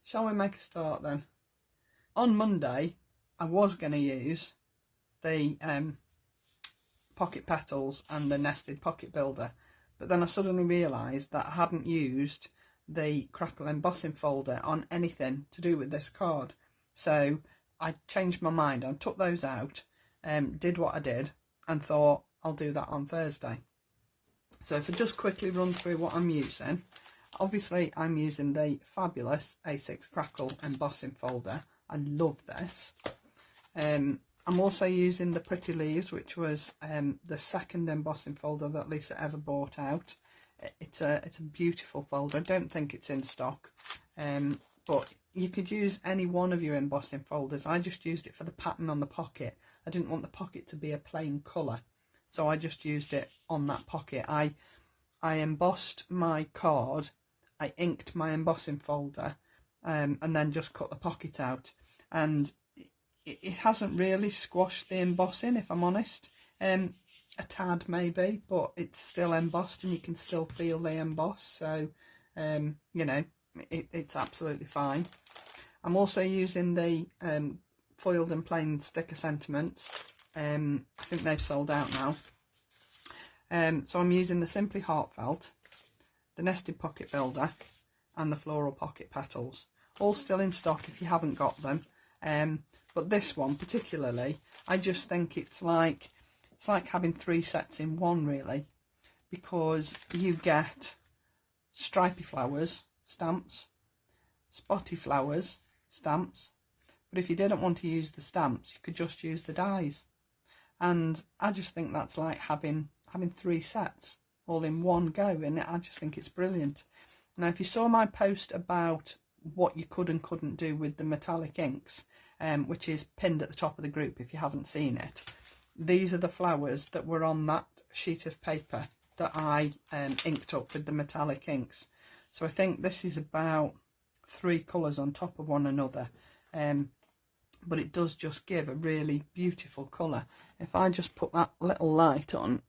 shall we make a start then? On Monday, I was going to use the pocket petals and the nested pocket builder, but then I suddenly realised that I hadn't used the Crackle Embossing Folder on anything to do with this card. So I changed my mind and took those out, did what I did, and thought I'll do that on Thursday. So if I just quickly run through what I'm using, obviously I'm using the fabulous A6 Crackle Embossing Folder. I love this. I'm also using the Pretty Leaves, which was the second embossing folder that Lisa ever bought out. It's a beautiful folder. I don't think it's in stock, but you could use any one of your embossing folders. I just used it for the pattern on the pocket. I didn't want the pocket to be a plain colour, so I just used it on that pocket. I embossed my card, I inked my embossing folder, and then just cut the pocket out. And it hasn't really squashed the embossing, if I'm honest. A tad maybe, but it's still embossed and you can still feel the emboss. So, you know, it's absolutely fine. I'm also using the foiled and plain sticker sentiments. I think they've sold out now. So I'm using the Simply Heartfelt, the Nested Pocket Builder, and the Floral Pocket Petals. All still in stock if you haven't got them. But this one particularly, I just think it's like having 3 sets in one, really, because you get stripy flowers, stamps, spotty flowers, stamps, but if you didn't want to use the stamps, you could just use the dies. And I just think that's like having 3 sets all in one go, and I just think it's brilliant. Now, if you saw my post about what you could and couldn't do with the metallic inks, which is pinned at the top of the group if you haven't seen it, these are the flowers that were on that sheet of paper that I inked up with the metallic inks. So I think this is about 3 colours on top of one another, but it does just give a really beautiful colour. If I just put that little light on,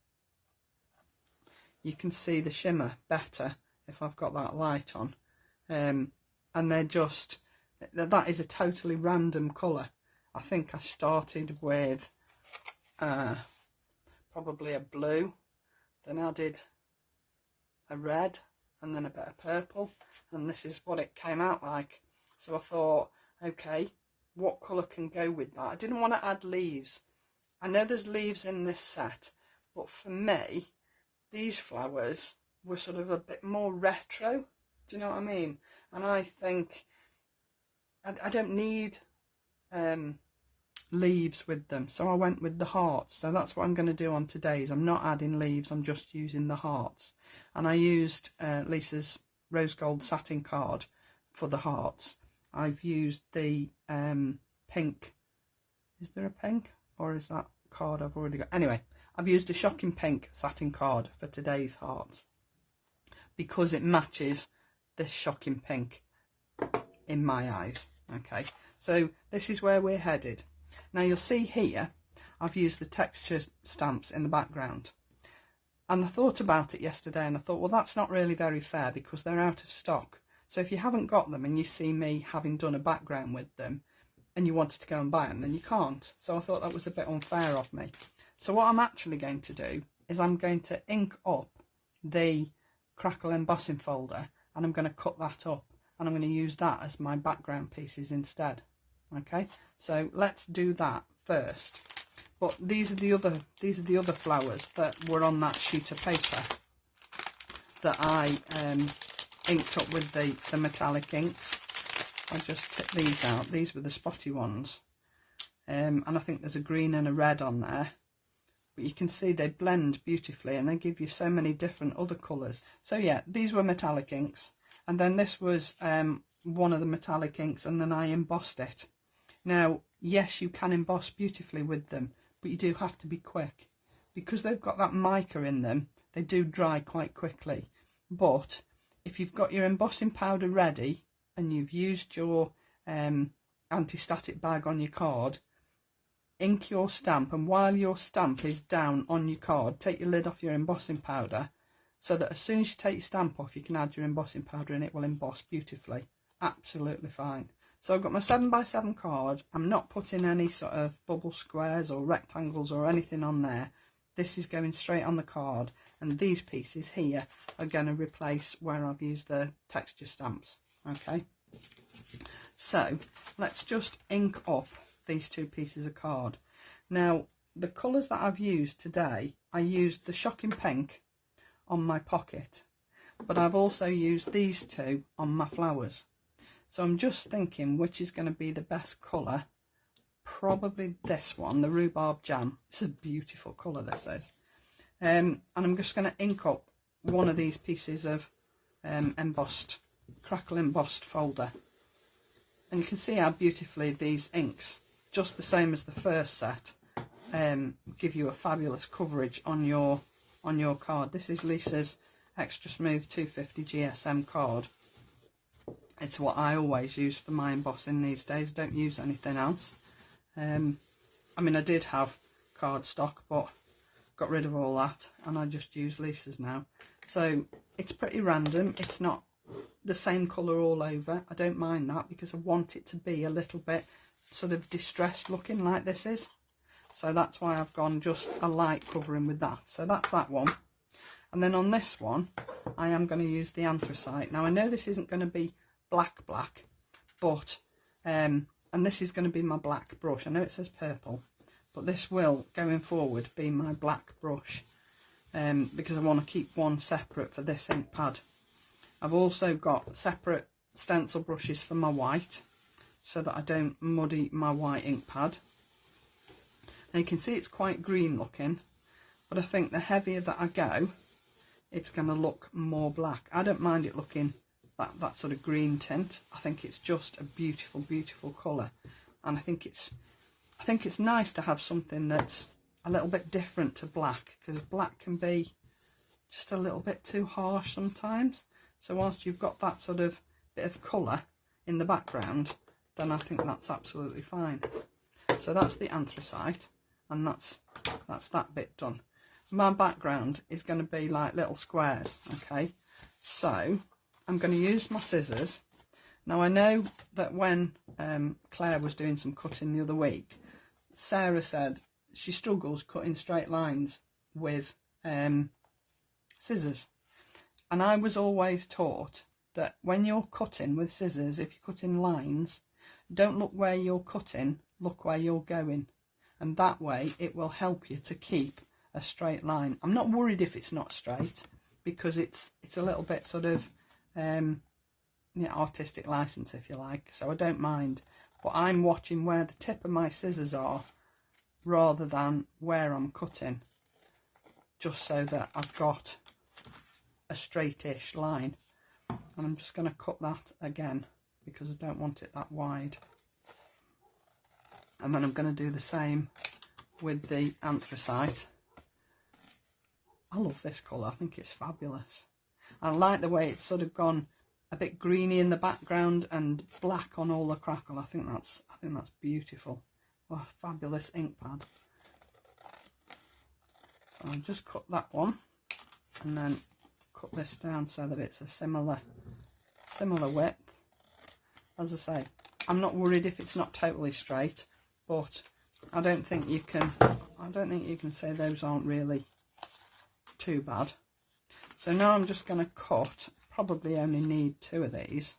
you can see the shimmer better if I've got that light on. And they're just, that is a totally random colour. I think I started with probably a blue, then added a red, and then a bit of purple, and this is what it came out like. So I thought, okay, what colour can go with that? I didn't want to add leaves. I know there's leaves in this set, but for me, these flowers were sort of a bit more retro. Do you know what I mean? And I think I don't need leaves with them, so I went with the hearts. So that's what I'm going to do on today's. I'm not adding leaves, I'm just using the hearts. And I used Lisa's rose gold satin card for the hearts. I've used the pink, is there a pink, or is that card I've already got? Anyway, I've used a shocking pink satin card for today's hearts because it matches this shocking pink in my eyes. Okay, so this is where we're headed. Now you'll see here I've used the texture stamps in the background, and I thought about it yesterday and I thought, well, that's not really very fair because they're out of stock. So if you haven't got them and you see me having done a background with them and you wanted to go and buy them, then you can't. So I thought that was a bit unfair of me. So what I'm actually going to do is I'm going to ink up the Crackle Embossing Folder, and I'm going to cut that up, and I'm going to use that as my background pieces instead. Okay, so let's do that first. But these are the other flowers that were on that sheet of paper that I inked up with the metallic inks. I just took these out. These were the spotty ones, and I think there's a green and a red on there. But you can see they blend beautifully and they give you so many different other colours. So yeah, these were metallic inks, and then this was one of the metallic inks, and then I embossed it. Now, yes, you can emboss beautifully with them, but you do have to be quick because they've got that mica in them. They do dry quite quickly. But if you've got your embossing powder ready and you've used your anti-static bag on your card, ink your stamp, and while your stamp is down on your card, take your lid off your embossing powder so that as soon as you take your stamp off, you can add your embossing powder and it will emboss beautifully. absolutely fine. So I've got my 7x7 card. I'm not putting any sort of bubble squares or rectangles or anything on there. This is going straight on the card, and these pieces here are going to replace where I've used the texture stamps. Okay, so let's just ink up these two pieces of card. Now the colours that I've used today, I used the Shocking Pink on my pocket, but I've also used these two on my flowers. So I'm just thinking which is going to be the best colour. Probably this one, the Rhubarb Jam. It's a beautiful colour, this is. And I'm just going to ink up one of these pieces of Crackle Embossed Folder. And you can see how beautifully these inks, just the same as the first set, give you a fabulous coverage on your card. This is Lisa's Extra Smooth 250 GSM card. It's what I always use for my embossing these days. I don't use anything else. I mean, I did have cardstock, but got rid of all that, and I just use Lisa's now. So it's pretty random. It's not the same colour all over. I don't mind that because I want it to be a little bit sort of distressed looking like this is. So that's why I've gone just a light covering with that. So that's that one. And then on this one, I am going to use the anthracite. Now I know this isn't going to be black, but and this is going to be my black brush. I know it says purple, but this will, going forward, be my black brush, because I want to keep one separate for this ink pad. I've also got separate stencil brushes for my white, so that I don't muddy my white ink pad. Now you can see it's quite green looking, but I think the heavier that I go, it's going to look more black. I don't mind it looking that sort of green tint. I think it's just a beautiful, beautiful colour, and I think it's nice to have something that's a little bit different to black, because black can be just a little bit too harsh sometimes. So whilst you've got that sort of bit of colour in the background, then I think that's absolutely fine. So that's the anthracite, and that's that bit done. My background is going to be like little squares. Okay, so I'm going to use my scissors. Now I know that when Claire was doing some cutting the other week, Sarah said she struggles cutting straight lines with scissors. And I was always taught that when you're cutting with scissors, if you're cutting lines, don't look where you're cutting, look where you're going. And that way it will help you to keep a straight line. I'm not worried if it's not straight, because it's a little bit sort of artistic license, if you like, so I don't mind. But I'm watching where the tip of my scissors are rather than where I'm cutting, just so that I've got a straightish line. And I'm just going to cut that again because I don't want it that wide. And then I'm going to do the same with the anthracite. I love this colour. I think it's fabulous. I like the way it's sort of gone a bit greeny in the background and black on all the crackle. I think that's beautiful. Oh, fabulous ink pad. So I'll just cut that one and then cut this down so that it's a similar width. As I say, I'm not worried if it's not totally straight, but I don't think you can say those aren't really too bad. So now I'm just going to cut, probably only need 2 of these,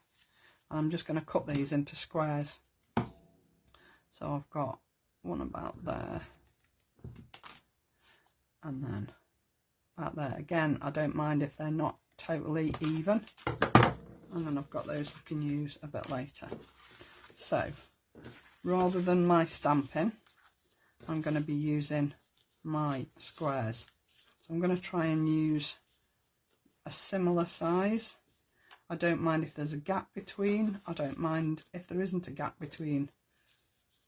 and I'm just going to cut these into squares. So I've got one about there, and then about there. Again, I don't mind if they're not totally even, and then I've got those I can use a bit later. So rather than my stamping, I'm going to be using my squares. So I'm going to try and use a similar size. I don't mind if there's a gap between. I don't mind if there isn't a gap between.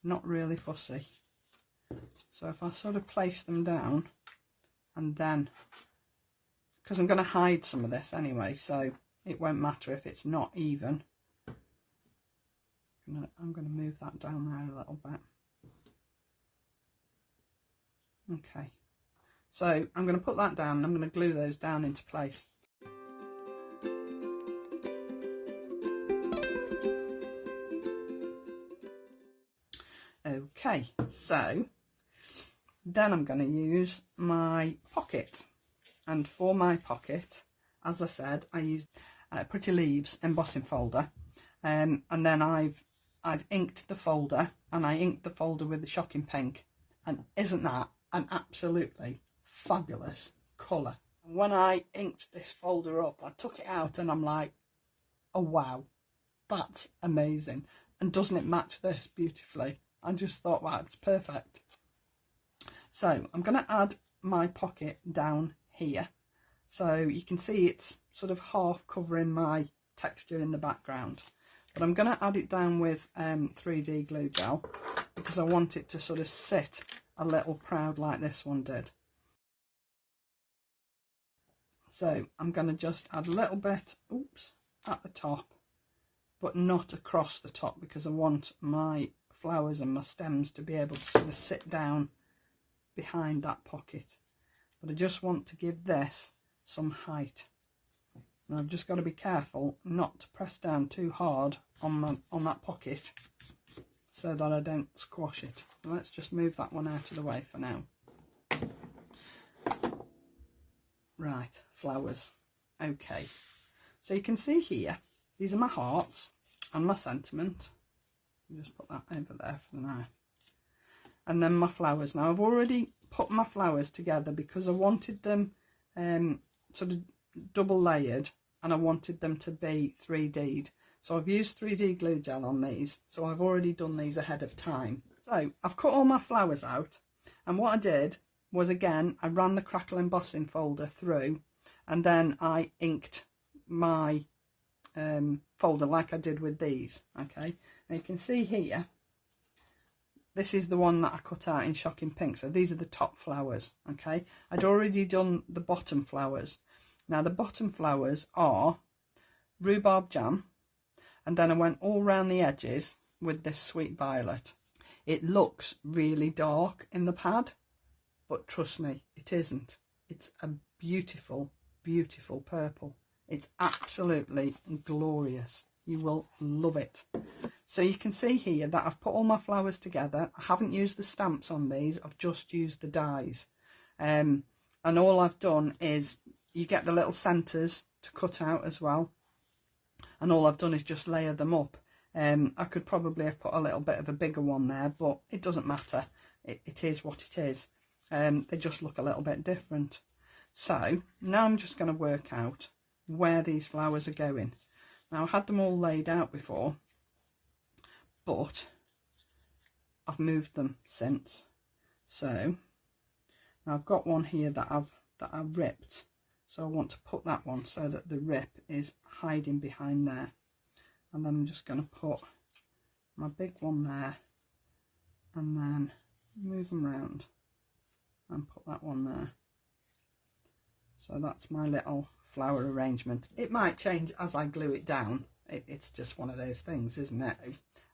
Not really fussy. So if I sort of place them down, and then, because I'm going to hide some of this anyway, so it won't matter if it's not even. I'm going to move that down there a little bit. Okay, so I'm going to put that down and I'm going to glue those down into place. Okay, so then I'm going to use my pocket, and for my pocket, as I said, I used Pretty Leaves embossing folder, and then I've inked the folder, and I inked the folder with the Shocking Pink, and isn't that an absolutely fabulous colour? When I inked this folder up, I took it out and I'm like, oh wow, that's amazing. And doesn't it match this beautifully? I just thought, wow, it's perfect. So I'm going to add my pocket down here, so you can see it's sort of half covering my texture in the background, but I'm going to add it down with 3D glue gel, because I want it to sort of sit a little proud like this one did. So I'm going to just add a little bit, oops, at the top, but not across the top, because I want my flowers and my stems to be able to sort of sit down behind that pocket. But I just want to give this some height. And I've just got to be careful not to press down too hard on that pocket, so that I don't squash it. Let's just move that one out of the way for now. Right, flowers. Okay, so you can see here, these are my hearts and my sentiment. I'll just put that over there for now. And then my flowers. Now I've already put my flowers together because I wanted them sort of double layered, and I wanted them to be 3D'd. So I've used 3D glue gel on these, so I've already done these ahead of time. So I've cut all my flowers out, and what I did was, again, I ran the Crackle Embossing Folder through, and then I inked my folder like I did with these. Okay, and you can see here, this is the one that I cut out in Shocking Pink, so these are the top flowers. Okay, I'd already done the bottom flowers. Now the bottom flowers are rhubarb jam, and then I went all round the edges with this sweet violet. It looks really dark in the pad, but trust me, it isn't. It's a beautiful, beautiful purple. It's absolutely glorious. You will love it. So you can see here that I've put all my flowers together. I haven't used the stamps on these, I've just used the dies. And all I've done is, you get the little centres to cut out as well. And all I've done is just layer them up. I could probably have put a little bit of a bigger one there, but it doesn't matter. It is what it is. They just look a little bit different. So now I'm just going to work out where these flowers are going. Now I had them all laid out before, but I've moved them since. So now I've got one here that I've ripped, so I want to put that one so that the rip is hiding behind there. And then I'm just going to put my big one there, and then move them around and put that one there. So that's my little flower arrangement. It might change as I glue it down. It's just one of those things, isn't it?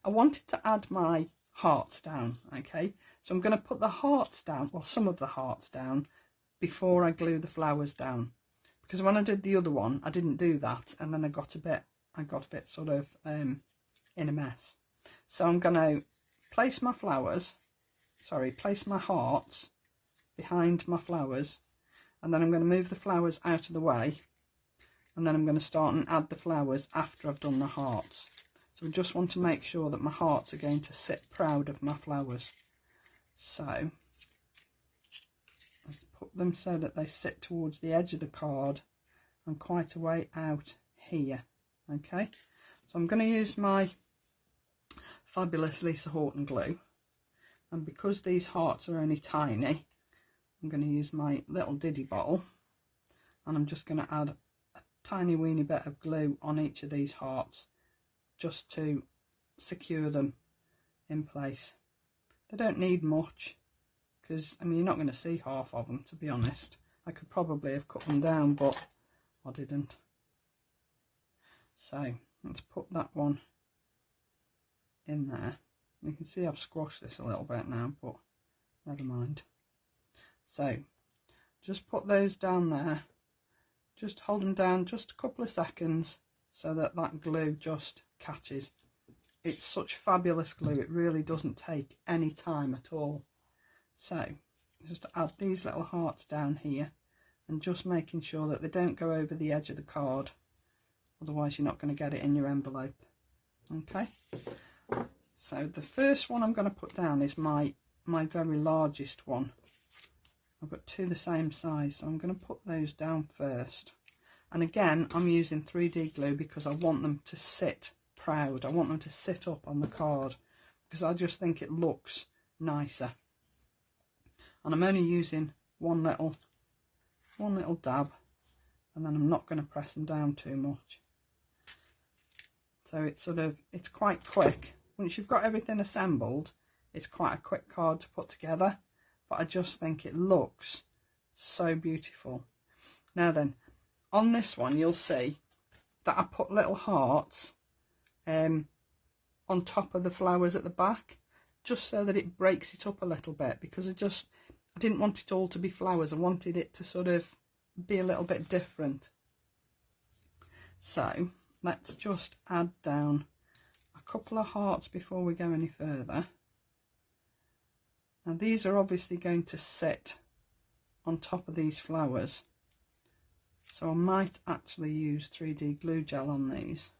I wanted to add my hearts down. Okay, so I'm going to put the hearts down, or some of the hearts down, before I glue the flowers down, because when I did the other one I didn't do that, and then I got a bit sort of in a mess. So I'm going to place my hearts behind my flowers, and then I'm going to move the flowers out of the way, and then I'm going to start and add the flowers after I've done the hearts. So I just want to make sure that my hearts are going to sit proud of my flowers. So let's put them so that they sit towards the edge of the card and quite a way out here. Okay, so I'm going to use my fabulous Lisa Horton glue, and because these hearts are only tiny, I'm going to use my little diddy bottle, and I'm just going to add a tiny weeny bit of glue on each of these hearts just to secure them in place. They don't need much, because I mean, you're not going to see half of them, to be honest. I could probably have cut them down, but I didn't. So let's put that one in there. You can see I've squashed this a little bit now, but never mind. So just put those down there, just hold them down just a couple of seconds so that that glue just catches. it's such fabulous glue, it really doesn't take any time at all. So just add these little hearts down here, and just making sure that they don't go over the edge of the card, otherwise you're not going to get it in your envelope. Okay, so the first one I'm going to put down is my very largest one. I've got two the same size, so I'm going to put those down first. And again, I'm using 3D glue because I want them to sit proud. I want them to sit up on the card because I just think it looks nicer. And I'm only using one little dab, and then I'm not going to press them down too much. So it's quite quick. Once you've got everything assembled, it's quite a quick card to put together, but I just think it looks so beautiful. Now then, on this one you'll see that I put little hearts on top of the flowers at the back, just so that it breaks it up a little bit, because I didn't want it all to be flowers. I wanted it to sort of be a little bit different. So let's just add down a couple of hearts before we go any further. Now these are obviously going to sit on top of these flowers, so I might actually use 3D glue gel on these.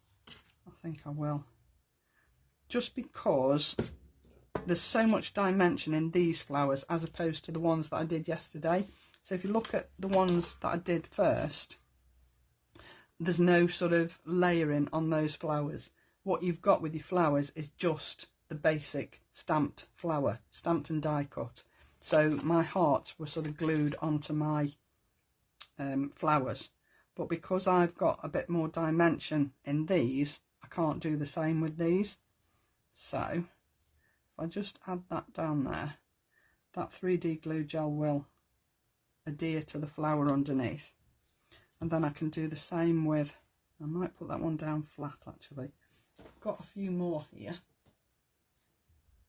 I think I will, just because there's so much dimension in these flowers as opposed to the ones that I did yesterday. So if you look at the ones that I did first, there's no sort of layering on those flowers. What you've got with your flowers is just the basic stamped flower, stamped and die cut. So my hearts were sort of glued onto my flowers, but because I've got a bit more dimension in these, I can't do the same with these. So I just add that down there, that 3D glue gel will adhere to the flower underneath, and then I can do the same with, I might put that one down flat actually. I've got a few more here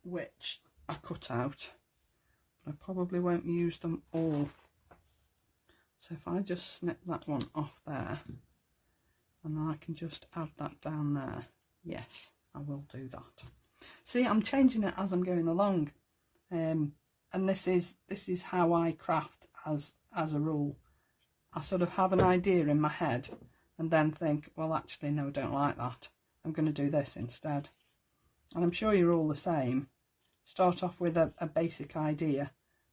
which I cut out, but I probably won't use them all. So if I just snip that one off there, and then I can just add that down there. Yes, I will do that. See, I'm changing it as I'm going along, and this is how I craft as a rule. I sort of have an idea in my head and then think, well actually no, I don't like that, I'm going to do this instead. And I'm sure you're all the same. Start off with a basic idea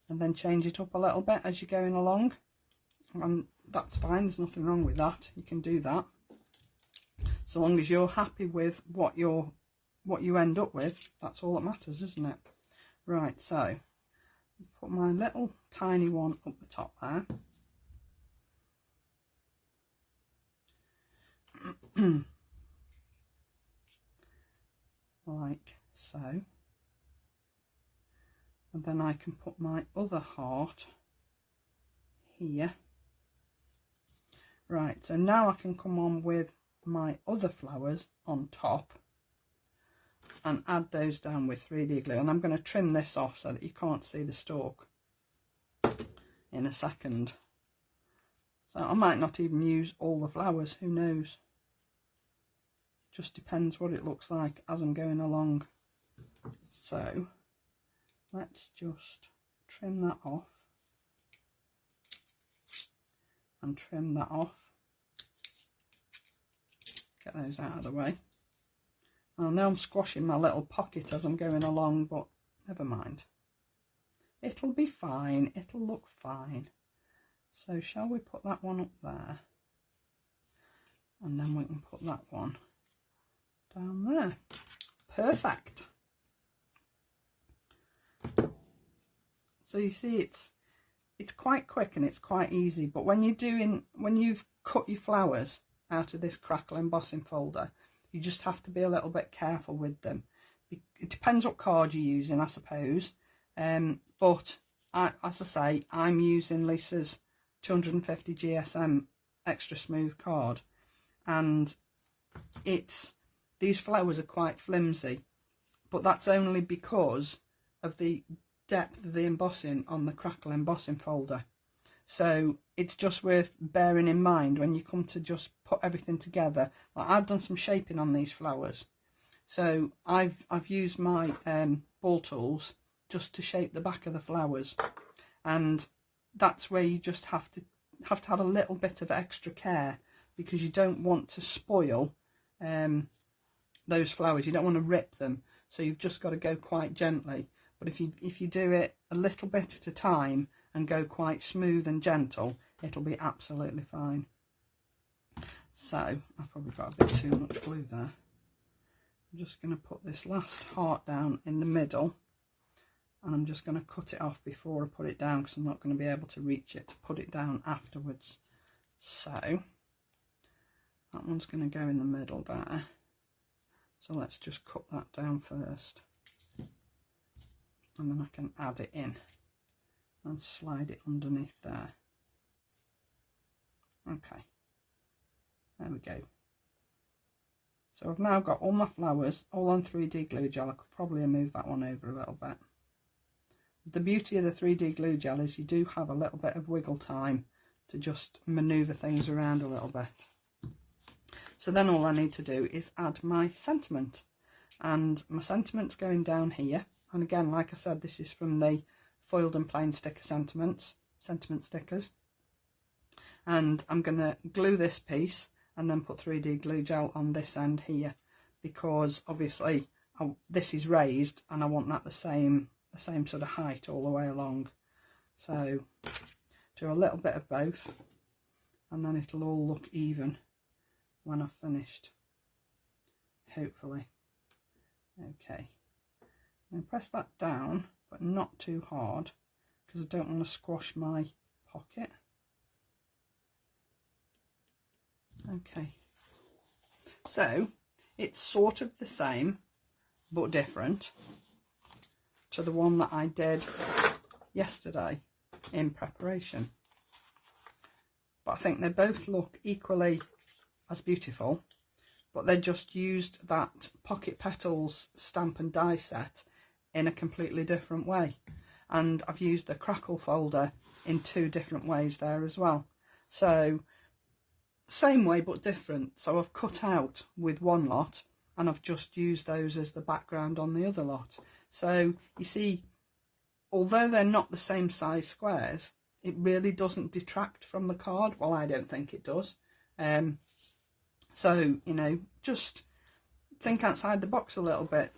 and then change it up a little bit as you're going along, and that's fine, there's nothing wrong with that. You can do that so long as you're happy with what you end up with. That's all that matters, isn't it? Right, so put my little tiny one up the top there. Like so, and then I can put my other heart here. Right, so now I can come on with my other flowers on top and add those down with 3D glue, and I'm going to trim this off so that you can't see the stalk in a second. So I might not even use all the flowers, who knows, just depends what it looks like as I'm going along. So let's just trim that off and trim that off, get those out of the way. I know I'm squashing my little pocket as I'm going along, but never mind, it'll be fine, it'll look fine. So shall we put that one up there, and then we can put that one down there. Perfect. So you see it's quite quick and it's quite easy, but when you've cut your flowers out of this Crackle Embossing Folder, you just have to be a little bit careful with them. It depends what card you're using, I suppose, but as I say, I'm using Lisa's 250 GSM extra smooth card, and these flowers are quite flimsy, but that's only because of the depth of the embossing on the Crackle Embossing Folder. So it's just worth bearing in mind when you come to just put everything together. Like I've done some shaping on these flowers, So I've used my ball tools just to shape the back of the flowers, and that's where you just have to have a little bit of extra care, because you don't want to spoil those flowers. You don't want to rip them, so you've just got to go quite gently. But if you do it a little bit at a time and go quite smooth and gentle, it'll be absolutely fine. So I've probably got a bit too much glue there. I'm just going to put this last heart down in the middle, and I'm just going to cut it off before I put it down, because I'm not going to be able to reach it to put it down afterwards. So that one's going to go in the middle there. So let's just cut that down first, and then I can add it in and slide it underneath there. Okay, there we go. So I've now got all my flowers all on 3D glue gel. I could probably move that one over a little bit. The beauty of the 3D glue gel is you do have a little bit of wiggle time to just manoeuvre things around a little bit. So then all I need to do is add my sentiment, and my sentiment's going down here. And again, like I said, this is from the foiled and plain sticker sentiment stickers. And I'm going to glue this piece and then put 3D glue gel on this end here, because obviously this is raised and I want that the same sort of height all the way along. So do a little bit of both, and then it'll all look even when I've finished, hopefully. Okay, and press that down, but not too hard, because I don't want to squash my pocket. Okay, so it's sort of the same but different to the one that I did yesterday in preparation, but I think they both look equally as beautiful, but they just used that Pocket Petals stamp and die set in a completely different way. And I've used the Crackle folder in 2 different ways there as well. So same way but different. So I've cut out with one lot and I've just used those as the background on the other lot. So you see, although they're not the same size squares, it really doesn't detract from the card. Well, I don't think it does. So, you know, just think outside the box a little bit,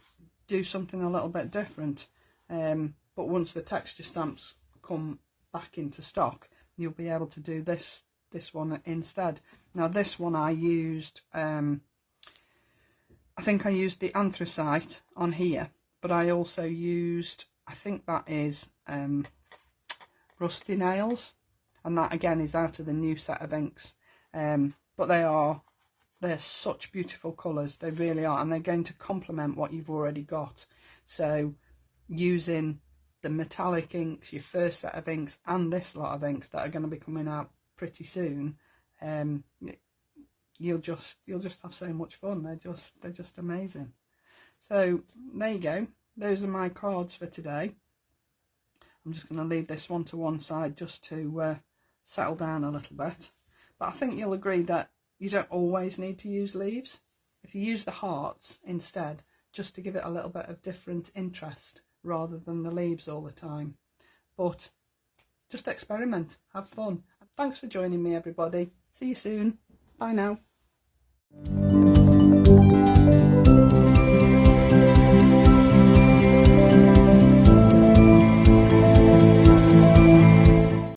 do something a little bit different. But once the texture stamps come back into stock, you'll be able to do this one instead. Now this one I used, I think I used the anthracite on here, but I also used, I think that is Rusty Nails, and that again is out of the new set of inks. But they're such beautiful colours, they really are, and they're going to complement what you've already got. So using the metallic inks, your first set of inks, and this lot of inks that are going to be coming out pretty soon, you'll just have so much fun. They're just amazing. So there you go, those are my cards for today. I'm just going to leave this one to one side just to settle down a little bit, but I think you'll agree that you don't always need to use leaves. If you use the hearts instead, just to give it a little bit of different interest rather than the leaves all the time. But just experiment, have fun. Thanks for joining me, everybody. See you soon. Bye now.